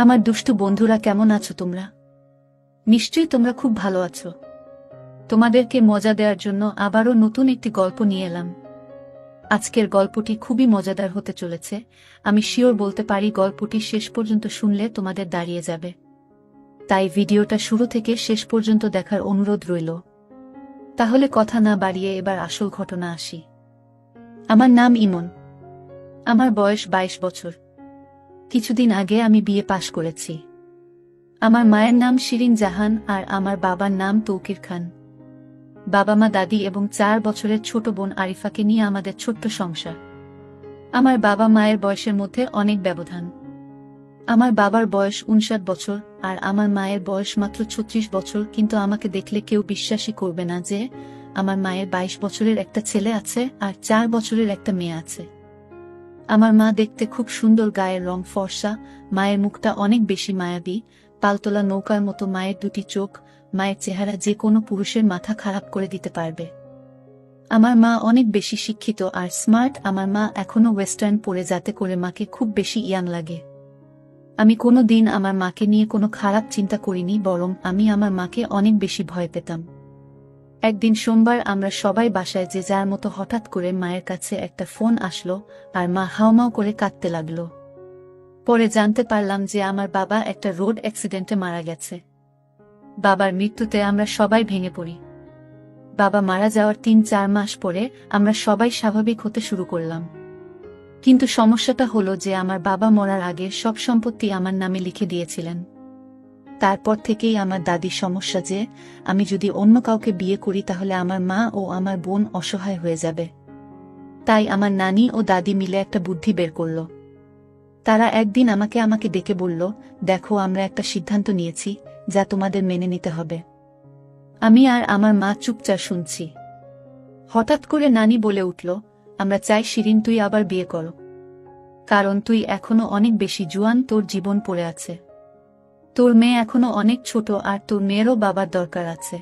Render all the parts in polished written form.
আমার দুষ্টু বন্ধুরা, কেমন আছো তোমরা? নিশ্চয়ই তোমরা খুব ভালো আছো। তোমাদেরকে মজা দেওয়ার জন্য আবারও নতুন একটি গল্প নিয়ে এলাম। আজকের গল্পটি খুবই মজাদার হতে চলেছে। আমি শিওর বলতে পারি গল্পটি শেষ পর্যন্ত শুনলে তোমাদের দাঁড়িয়ে যাবে। তাই ভিডিওটা শুরু থেকে শেষ পর্যন্ত দেখার অনুরোধ রইল। তাহলে কথা না বাড়িয়ে এবার আসল ঘটনা আসি। আমার নাম ইমন। আমার বয়স 22 বছর। কিছুদিন আগে আমি বিয়ে পাশ করেছি। আমার মায়ের নাম শিরিন জাহান আর আমার বাবার নাম তৌকির খান। বাবা মা, দাদি এবং 4 বছরের ছোট বোন আরিফাকে নিয়ে আমাদের ছোট্ট সংসার। আমার বাবা মায়ের বয়সের মধ্যে অনেক ব্যবধান। আমার বাবার বয়স 59 বছর আর আমার মায়ের বয়স মাত্র 36 বছর, কিন্তু আমাকে দেখলে কেউ বিশ্বাসই করবে না যে আমার মায়ের 22 বছরের একটা ছেলে আছে আর 4 বছরের একটা মেয়ে আছে। আমার মা দেখতে খুব সুন্দর, গায়ের রং ফর্সা, মায়ের মুখটা অনেক বেশি মায়াবী, পালতোলা নৌকার মতো মায়ের দুটি চোখ। মায়ের চেহারা যে কোনো পুরুষের মাথা খারাপ করে দিতে পারবে। আমার মা অনেক বেশি শিক্ষিত আর স্মার্ট। আমার মা এখনো ওয়েস্টার্ন পরে, যাতে করে মাকে খুব বেশি ইয়াং লাগে। আমি কোনো দিন আমার মাকে নিয়ে কোনো খারাপ চিন্তা করিনি, বরং আমি আমার মাকে অনেক বেশি ভয় পেতাম। একদিন সোমবার আমরা সবাই বাসায় যে যার মতো, হঠাৎ করে মায়ের কাছে একটা ফোন আসলো আর মা হাউমাউ করে কাঁদতে লাগলো। পরে জানতে পারলাম যে আমার বাবা একটা রোড অ্যাক্সিডেন্টে মারা গেছে। বাবার মৃত্যুতে আমরা সবাই ভেঙে পড়ি। বাবা মারা যাওয়ার 3-4 মাস পরে আমরা সবাই স্বাভাবিক হতে শুরু করলাম। কিন্তু সমস্যাটা হলো যে আমার বাবা মরার আগে সব সম্পত্তি আমার নামে লিখে দিয়েছিলেন। তারপর থেকেই আমার দাদির সমস্যা যে আমি যদি অন্য কাউকে বিয়ে করি তাহলে আমার মা ও আমার বোন অসহায় হয়ে যাবে। তাই আমার নানি ও দাদি মিলে একটা বুদ্ধি বের করল। তারা একদিন আমাকে ডেকে বলল, দেখো, আমরা একটা সিদ্ধান্ত নিয়েছি যা তোমাদের মেনে নিতে হবে। আমি আর আমার মা চুপচাপ শুনছি। হঠাৎ করে নানি বলে উঠল, আমরা চাই শিরিন, তুই আবার বিয়ে করো। কারণ তুই এখনো অনেক বেশি জোয়ান, তোর জীবন পড়ে আছে। তোর মেয়ে এখনো অনেক ছোট আর তোর মেয়েরও বাবার দরকার আছে।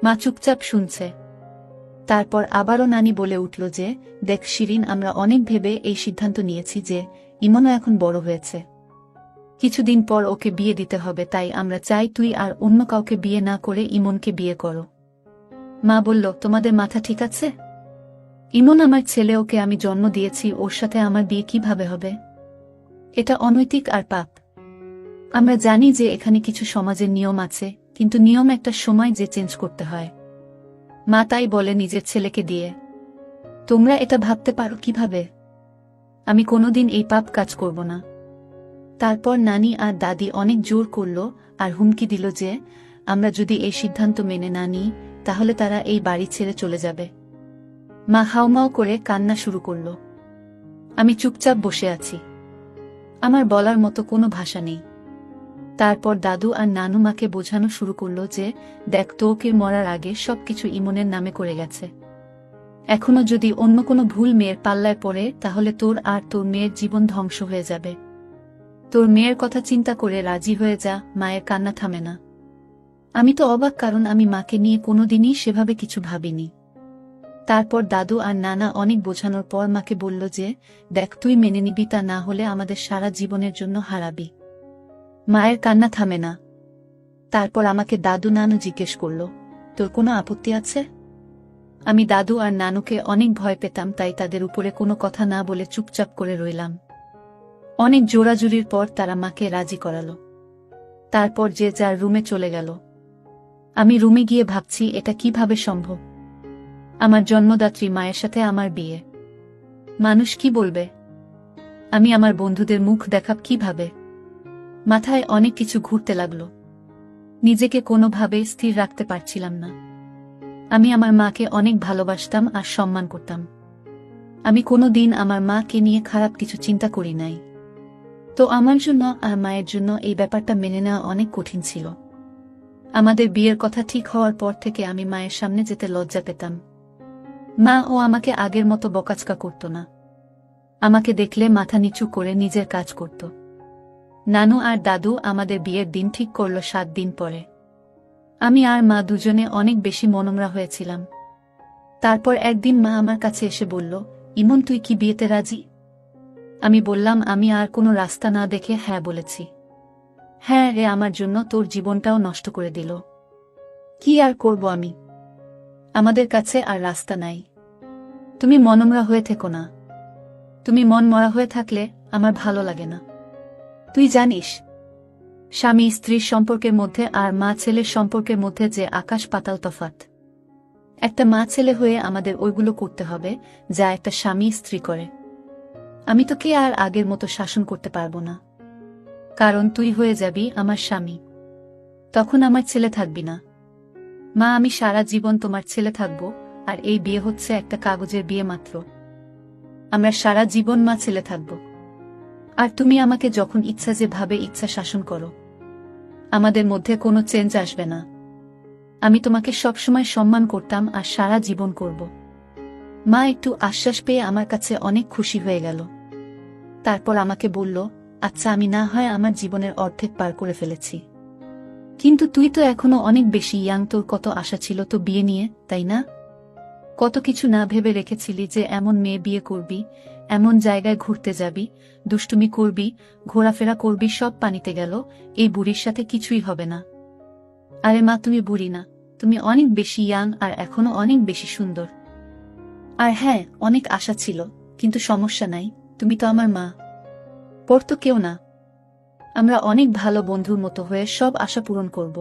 মা চুপচাপ শুনছে। তারপর আবারও নানি বলে উঠল যে, দেখ শিরিন, আমরা অনেক ভেবে এই সিদ্ধান্ত নিয়েছি যে ইমনও এখন বড় হয়েছে। কিছুদিন পর ওকে বিয়ে দিতে হবে, তাই আমরা চাই তুই আর অন্য কাউকে বিয়ে না করে ইমনকে বিয়ে করো। মা বলল, তোমাদের মাথা ঠিক আছে? ইমন আমার ছেলে, ওকে আমি জন্ম দিয়েছি, ওর সাথে আমার বিয়ে কিভাবে হবে? এটা অনৈতিক আর পাপ। আমরা জানি যে এখানে কিছু সমাজের নিয়ম আছে, কিন্তু নিয়ম একটা সময় যে চেঞ্জ করতে হয়। মা তাই বলে নিজের ছেলেকে দিয়ে। তোমরা এটা ভাবতে পারো কিভাবে? আমি কোনোদিন এই পাপ কাজ করব না। তারপর নানি আর দাদি অনেক জোর করল আর হুমকি দিল যে আমরা যদি এই সিদ্ধান্ত মেনে না নিই তাহলে তারা এই বাড়ি ছেড়ে চলে যাবে। মা হাউমাউ করে কান্না শুরু করল। আমি চুপচাপ বসে আছি। আমার বলার মতো কোনো ভাষা নেই। তারপর দাদু আর নানু মাকে বোঝানো শুরু করল যে দেখ, তোকে মরার আগে সবকিছু ইমনের নামে করে গেছে। এখনো যদি অন্য কোনো ভুল মেয়ের পাল্লায় পড়ে তাহলে তোর আর তোর মেয়ের জীবন ধ্বংস হয়ে যাবে। তোর মেয়ের কথা চিন্তা করে রাজি হয়ে যা। মায়ের কান্না থামে না। আমি তো অবাক, কারণ আমি মাকে নিয়ে কোনোদিনই সেভাবে কিছু ভাবিনি। তারপর দাদু আর নানা অনেক বোঝানোর পর মাকে বলল যে দেখ, তুই মেনে নিবি, তা না হলে আমাদের সারা জীবনের জন্য হারাবি। মায়ের কান্না থামে না। তারপর আমাকে দাদু নানু জিজ্ঞেস করল, তোর কোনো আপত্তি আছে? আমি দাদু আর নানুকে অনেক ভয় পেতাম, তাই তাদের উপরে কোনো কথা না বলে চুপচাপ করে রইলাম। অনেক জোরাজুরির পর তারা মাকে রাজি করালো। তারপর যে যার রুমে চলে গেল। আমি রুমে গিয়ে ভাবছি, এটা কিভাবে সম্ভব? আমার জন্মদাত্রী মায়ের সাথে আমার বিয়ে। মানুষ কি বলবে? আমি আমার বন্ধুদের মুখ দেখাব কিভাবে? মাথায় অনেক কিছু ঘুরতে লাগলো। নিজেকে কোনোভাবে স্থির রাখতে পারছিলাম না। আমি আমার মাকে অনেক ভালোবাসতাম আর সম্মান করতাম। আমি কোনোদিন আমার মাকে নিয়ে খারাপ কিছু চিন্তা করি নাই। তো আমার জন্য আর মায়ের জন্য এই ব্যাপারটা মেনে নেওয়া অনেক কঠিন ছিল। আমাদের বিয়ের কথা ঠিক হওয়ার পর থেকে আমি মায়ের সামনে যেতে লজ্জা পেতাম। মা ও আমাকে আগের মতো বকাচকা করত না। আমাকে দেখলে মাথা নিচু করে নিজের কাজ করত। নানু আর দাদু আমাদের বিয়ের দিন ঠিক করল 7 দিন পরে। আমি আর মা দুজনে অনেক বেশি মনমরা হয়েছিলাম। তারপর একদিন মা আমার কাছে এসে বলল, ইমন, তুই কি বিয়েতে রাজি? আমি বললাম, আমি আর কোনো রাস্তা না দেখে হ্যাঁ বলেছি। হ্যাঁ রে, আমার জন্য তোর জীবনটাও নষ্ট করে দিল। কি আর করব আমি? আমাদের কাছে আর রাস্তা নাই। তুমি মনমরা হয়ে থেকো না। তুমি মন মরা হয়ে থাকলে আমার ভালো লাগে না। তুই জানিস, স্বামী স্ত্রীর সম্পর্কের মধ্যে আর মা ছেলের সম্পর্কের মধ্যে যে আকাশ পাতাল তফাৎ। একটা মা ছেলে হয়ে আমাদের ওইগুলো করতে হবে যা একটা স্বামী স্ত্রী করে। আমি তোকে আর আগের মতো শাসন করতে পারবো না, কারণ তুই হয়ে যাবি আমার স্বামী। তখন আমার ছেলে থাকবি না। মা, আমি সারা জীবন তোমার ছেলে থাকব, আর এই বিয়ে হচ্ছে একটা কাগজের বিয়ে মাত্র। আমরা সারা জীবন মা ছেলে থাকব, আর তুমি আমাকে যখন ইচ্ছা যেভাবে ইচ্ছা শাসন করো। আমাদের মধ্যে কোনো চেঞ্জ আসবে না। আমি তোমাকে সবসময় সম্মান করতাম আর সারা জীবন করব। মা একটু আশ্বাস পেয়ে আমার কাছে অনেক খুশি হয়ে গেল। তারপর আমাকে বলল, আচ্ছা, আমি না হয় আমার জীবনের অর্ধেক পার করে ফেলেছি, কিন্তু তুই তো এখনো অনেক বেশি ইয়াং, তোর কত আশা ছিল তো বিয়ে নিয়ে, তাই না? কত কিছু না ভেবে রেখেছিলি যে এমন মেয়ে বিয়ে করবি, এমন জায়গায় ঘুরতে যাবি, দুষ্টুমি করবি, ঘোরাফেরা করবি, সব পানিতে গেল। এই বুড়ির সাথে কিছুই হবে না। আরে মা, তুমি বুড়ি না, তুমি অনেক বেশি ইয়াং আর এখনো অনেক বেশি সুন্দর। আর হ্যাঁ, অনেক আশা ছিল, কিন্তু সমস্যা নাই, তুমি তো আমার মা, পর তো কেউ না। আমরা অনেক ভালো বন্ধুর মতো হয়ে সব আশা পূরণ করব।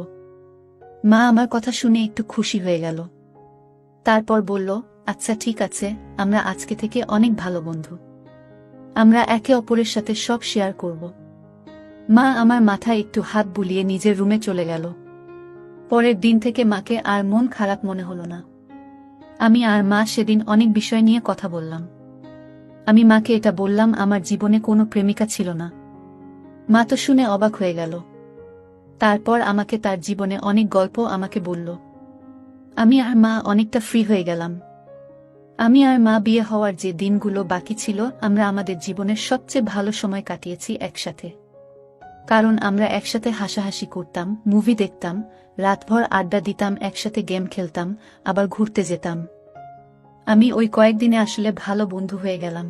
মা আমার কথা শুনে একটু খুশি হয়ে গেল। তারপর বলল, আচ্ছা ঠিক আছে, আমরা আজকে থেকে অনেক ভালো বন্ধু। আমরা একে অপরের সাথে সব শেয়ার করব। মা আমার মাথায় একটু হাত বুলিয়ে নিজের রুমে চলে গেল। পরের দিন থেকে মাকে আর মন খারাপ মনে হলো না। আমি আর মা সেদিন অনেক বিষয় নিয়ে কথা বললাম। আমি মাকে এটা বললাম, আমার জীবনে কোনো প্রেমিকা ছিল না। মা তো শুনে অবাক হয়ে গেল। তারপর আমাকে তার জীবনে অনেক গল্প আমাকে বলল। আমি আর মা অনেকটা ফ্রি হয়ে গেলাম। আমি আর মা বিয়ে হওয়ার যে দিনগুলো বাকি ছিল, আমরা আমাদের জীবনের সবচেয়ে ভালো সময় কাটিয়েছি একসাথে। কারণ আমরা একসাথে হাসাহাসি করতাম, মুভি দেখতাম, রাতভর আড্ডা দিতাম, একসাথে গেম খেলতাম, আবার ঘুরতে যেতাম। আমি ওই কয়েকদিনে আসলে ভালো বন্ধু হয়ে গেলাম।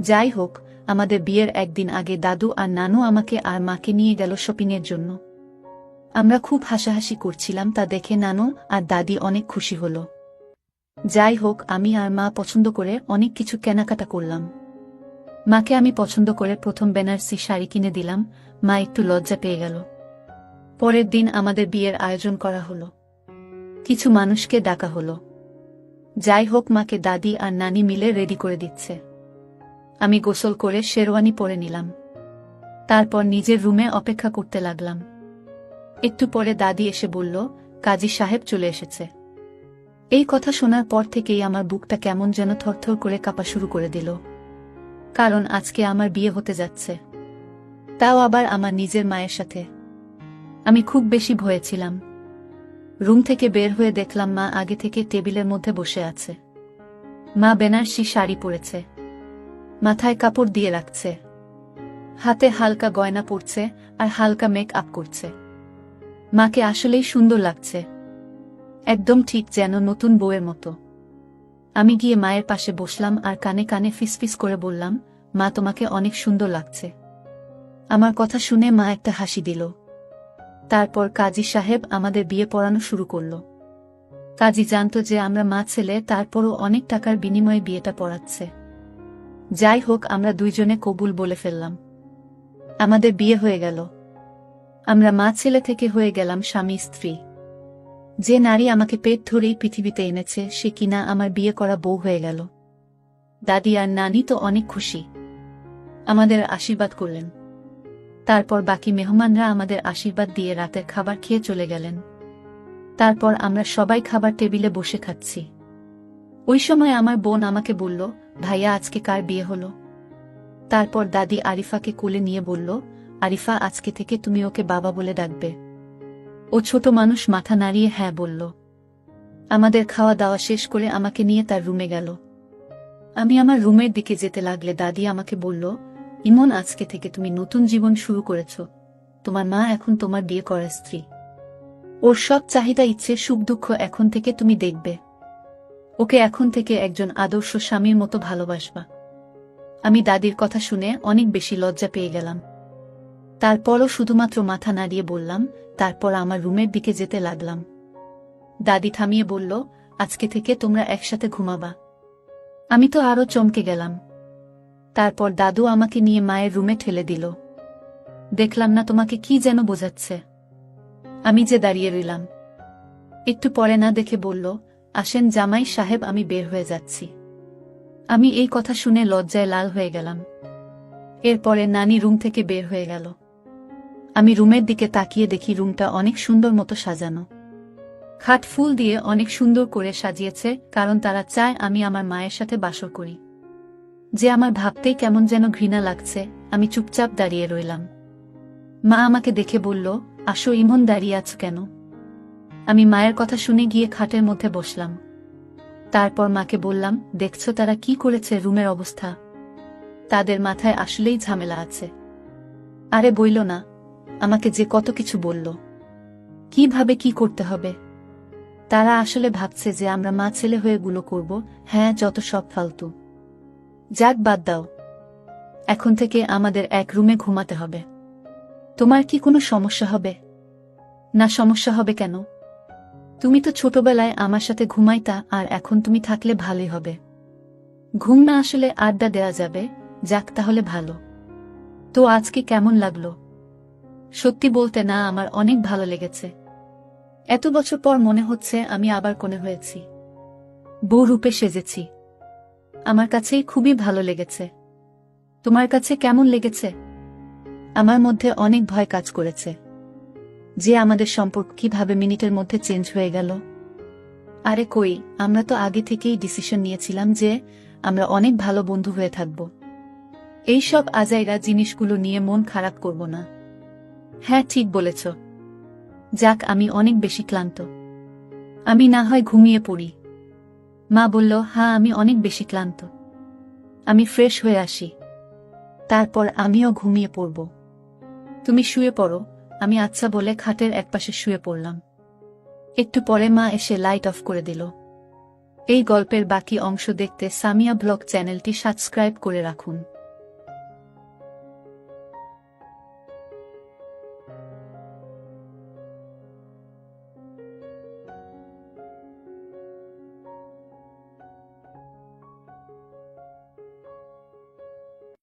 যাই হোক, আমাদের বিয়ের একদিন আগে দাদু আর নানু আমাকে আর মাকে নিয়ে গেল শপিংয়ের জন্য। আমরা খুব হাসাহাসি করছিলাম, তা দেখে নানু আর দাদি অনেক খুশি হল। যাই হোক, আমি আর মা পছন্দ করে অনেক কিছু কেনাকাটা করলাম। মাকে আমি পছন্দ করে প্রথম বেনারসি শাড়ি কিনে দিলাম। মা একটু লজ্জা পেয়ে গেল। পরের দিন আমাদের বিয়ের আয়োজন করা হলো। কিছু মানুষকে ডাকা হলো। যাই হোক, মাকে দাদি আর নানি মিলে রেডি করে দিচ্ছে। আমি গোসল করে শেরওয়ানি পরে নিলাম। তারপর নিজের রুমে অপেক্ষা করতে লাগলাম। একটু পরে দাদি এসে বলল, কাজী সাহেব চলে এসেছে। এই কথা শোনার পর থেকেই আমার বুকটা কেমন যেন থরথর করে কাঁপা শুরু করে দিল। কারণ আজকে আমার বিয়ে হতে যাচ্ছে, তাও আবার আমার নিজের মায়ের সাথে। আমি খুব বেশি ভয়ে ছিলাম। রুম থেকে বের হয়ে দেখলাম মা আগে থেকে টেবিলের মধ্যে বসে আছে। মা বেনারসি শাড়ি পরেছে, মাথায় কাপড় দিয়ে রাখছে, হাতে হালকা গয়না পরছে আর হালকা মেক আপ করছে। মাকে আসলেই সুন্দর লাগছে, একদম ঠিক যেন নতুন বউয়ের মতো। আমি গিয়ে মায়ের পাশে বসলাম আর কানে কানে ফিসফিস করে বললাম, মা, তোমাকে অনেক সুন্দর লাগছে। আমার কথা শুনে মা একটা হাসি দিল। তারপর কাজী সাহেব আমাদের বিয়ে পড়ানো শুরু করল। কাজী জানত যে আমরা মা ছেলে, তারপরও অনেক টাকার বিনিময়ে বিয়েটা পড়াচ্ছে। যাই হোক, আমরা দুইজনে কবুল বলে ফেললাম। আমাদের বিয়ে হয়ে গেল। আমরা মা ছেলে থেকে হয়ে গেলাম স্বামী স্ত্রী। যে নারী আমাকে পেট ধরেই পৃথিবীতে এনেছে, সে কিনা আমার বিয়ে করা বউ হয়ে গেল। দাদি আর নানি তো অনেক খুশি, আমাদের আশীর্বাদ করলেন। তারপর বাকি মেহমানরা আমাদের আশীর্বাদ দিয়ে রাতের খাবার খেয়ে চলে গেলেন। তারপর আমরা সবাই খাবার টেবিলে বসে খাচ্ছি। ওই সময় আমার বোন আমাকে বলল, ভাইয়া, আজকে কার বিয়ে হলো? তারপর দাদি আরিফাকে কোলে নিয়ে বলল, আরিফা, আজকে থেকে তুমি ওকে বাবা বলে ডাকবে। ও ছোট মানুষ মাথা নাড়িয়ে হ্যাঁ বলল। আমাদের খাওয়া দাওয়া শেষ করে আমাকে নিয়ে তার রুমে গেল। আমি আমার রুমের দিকে যেতে লাগলে দাদি আমাকে বলল, ইমন, আজকে থেকে তুমি নতুন জীবন শুরু করেছ। তোমার মা এখন তোমার বিয়ে করা স্ত্রী। ওর সব চাহিদা, ইচ্ছে, সুখ দুঃখ এখন থেকে তুমি দেখবে। ওকে এখন থেকে একজন আদর্শ স্বামীর মতো ভালোবাসবা। আমি দাদির কথা শুনে অনেক বেশি লজ্জা পেয়ে গেলাম। তারপরও শুধুমাত্র মাথা নাড়িয়ে বললাম, তারপর আমার রুমের দিকে যেতে লাগলাম। দাদি থামিয়ে বলল, আজকে থেকে তোমরা একসাথে ঘুমাবা। আমি তো আরো চমকে গেলাম। তারপর দাদু আমাকে নিয়ে মায়ের রুমে ঠেলে দিল। দেখলাম না তোমাকে কি যেন বোঝাচ্ছে। আমি যে দাঁড়িয়ে রইলাম। একটু পরে না দেখে বলল, আসেন জামাই সাহেব, আমি বের হয়ে যাচ্ছি। আমি এই কথা শুনে লজ্জায় লাল হয়ে গেলাম। এরপরে নানি রুম থেকে বের হয়ে গেল। আমি রুমের দিকে তাকিয়ে দেখি রুমটা অনেক সুন্দর মতো সাজানো। খাট ফুল দিয়ে অনেক সুন্দর করে সাজিয়েছে, কারণ তারা চায় আমি আমার মায়ের সাথে বাসর করি। যে আমার ভাবতেই কেমন যেন ঘৃণা লাগছে। আমি চুপচাপ দাঁড়িয়ে রইলাম। মা আমাকে দেখে বলল, আসো ইমন, দাঁড়িয়ে আছো কেন? আমি মায়ের কথা শুনে গিয়ে খাটের মধ্যে বসলাম। তারপর মাকে বললাম, দেখছো তারা কি করেছে, রুমের অবস্থা। তাদের মাথায় আসলেই ঝামেলা আছে। আরে বইল না, আমাকে যে কত কিছু বলল, কিভাবে কি করতে হবে। তারা আসলে ভাবছে যে আমরা মা ছেলে হয়ে গুলো করব। হ্যাঁ, যত সব ফালতু। যাক, বাদ দাও। এখন থেকে আমাদের এক রুমে ঘুমাতে হবে। তোমার কি কোনো সমস্যা হবে? না, সমস্যা হবে কেন? তুমি তো ছোটবেলায় আমার সাথে ঘুমাইতা, আর এখন তুমি থাকলে ভালোই হবে। ঘুম না আসলে আড্ডা দেয়া যাবে। যাক, তাহলে ভালো। তো আজকে কেমন লাগলো? সত্যি বলতে না, আমার অনেক ভালো লেগেছে। এত বছর পর মনে হচ্ছে আমি আবার কোণে হয়েছি, বউ রূপে সেজেছি। আমার কাছেই খুবই ভালো লেগেছে। তোমার কাছে কেমন লেগেছে? আমার মধ্যে অনেক ভয় কাজ করেছে যে আমাদের সম্পর্ক কিভাবে মিনিটের মধ্যে চেঞ্জ হয়ে গেল। আরে কই, আমরা তো আগে থেকেই ডিসিশন নিয়েছিলাম যে আমরা অনেক ভালো বন্ধু হয়ে থাকব। এইসব আজাইরা জিনিসগুলো নিয়ে মন খারাপ করব না। হ্যাঁ, ঠিক বলেছ। যাক, আমি অনেক বেশি ক্লান্ত। আমি না হয় ঘুমিয়ে পড়ি। মা বলল, হ্যাঁ, আমি অনেক বেশি ক্লান্ত। আমি ফ্রেশ হয়ে আসি, তারপর আমিও ঘুমিয়ে পড়ব। তুমি শুয়ে পড়ো। আমি আচ্ছা বলে খাটের একপাশে শুয়ে পড়লাম। একটু পরে মা এসে লাইট অফ করে দিল। এই গল্পের বাকি অংশ দেখতে সামিয়া ব্লগ চ্যানেলটি সাবস্ক্রাইব করে রাখুন।